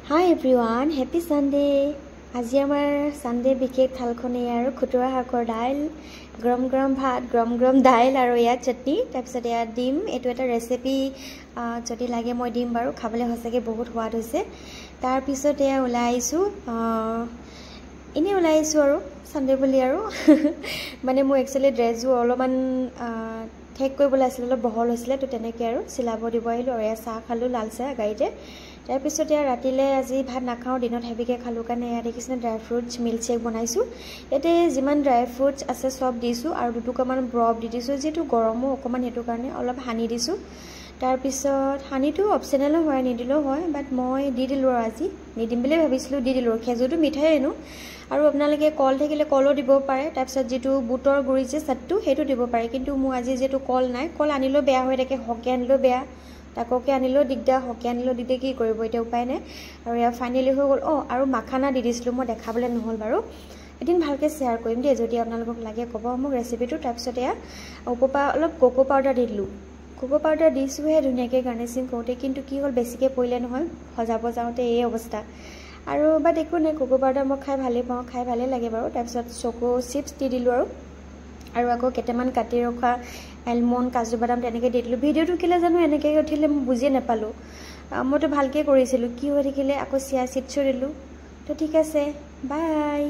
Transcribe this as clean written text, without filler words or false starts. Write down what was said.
Hi everyone, happy Sunday. আজি আমাৰ Sunday বিকেট থালখনে আৰু খুতুৰা শাকৰ দাইল, গৰম ভাত, গৰম দাইল আৰু ইয়া চটনি, তাৰপিছত ইয়া ডিম। এটো এটা ৰেচিপি যদি লাগে মই ডিম বাৰু খাবলৈ হসকে বহুত সোৱাদ হৈছে। তাৰ পিছত ইয়া ওলাইছো আৰু Sunday বুলি আৰু মানে মই একচুয়ালি ড্ৰেছটো অলপমান ঠেক কৰিবলৈ আছিল, অলপ বহল হৈছিল, তো তেনেকৈ আৰু চিলাব দিব আহিলো আৰু ইয়া চাহ খালো লাল চাহ গাড়ীতে। তাৰ পিছত ইয়া ৰাতিলে আজি ভাত নাখাওঁ, দিনত হেভিকে খালো কাৰণে ইয়া দেখিছেনে ড্ৰাই ফ্ৰুটছ মিল্ক শেক বনাইছো। এতে যিমান ড্ৰাই ফ্ৰুটছ আছে সব দিছো আৰু দুটুকামান বৰফ দি দিছো, যেটো গৰমো অকমান হেতু কাৰণে অলপ হানি দিছো। তাৰ পিছত হানিটো অপচনেল হয়, নিদিলেও হয়, বাট মই দি দিলো আৰু আজি নিদিম বুলি ভাবিছিলো, দি দিলো। খেজুৰটো মিঠাই এনো আৰু আপোনালোকে কল থাকিলে কলো দিব পাৰে। তাৰ পিছত যেটো বুটৰ গুৰি যে সত্তু হেতু দিব পাৰে, কিন্তু মোৰ আজি যেটো কল নাই, কল আনিলো বেয়া হৈ থাকে, হকে আনিলো বেয়া, তাককে আনিলো দিগদাৰ, হকে আনিলো দিগদাৰ, কি কৰিব এতিয়া উপায় নাই। আৰু ইয়া ফাইনালি হৈ গ'ল। আৰু মাখানা দি দিছিলো, মই দেখাবলৈ নহল বাৰু, এদিন ভালকে শেয়াৰ কৰিম দেই, যদি আপোনালোকক লাগে ক'ব মোক ৰেচিপিটো। তাৰ পিছত ইয়া ওপৰপা অলপ কোকো পাউডাৰ দি দিলো, কোকো পাউডাৰ দিছোহে ধুনীয়াকৈ গাৰ্নিচিং কৰোঁতে, কিন্তু কি হ'ল বেছিকৈ পৰিলে নহয়, সজাব যাওঁতে এই অৱস্থা। আৰু বাট একো নাই, কোকো পাউডাৰ মই খাই ভালেই পাওঁ, খাই ভালে লাগে বাৰু। তাৰপিছত চকো চিপছ দি দিলোঁ আৰু আকৌ কেইটামান কাটি ৰখা এলমণ্ড, কাজু বাদাম তেনেকৈ দি দিলোঁ। ভিডিঅ'টো কেলৈ জানো এনেকৈ উঠিলে মই বুজিয়ে নাপালোঁ, মইতো ভালকৈ কৰিছিলোঁ, কি হৈ থাকিলে আকৌ চিয়া চিডছো দিলোঁ। তো ঠিক আছে, বাই।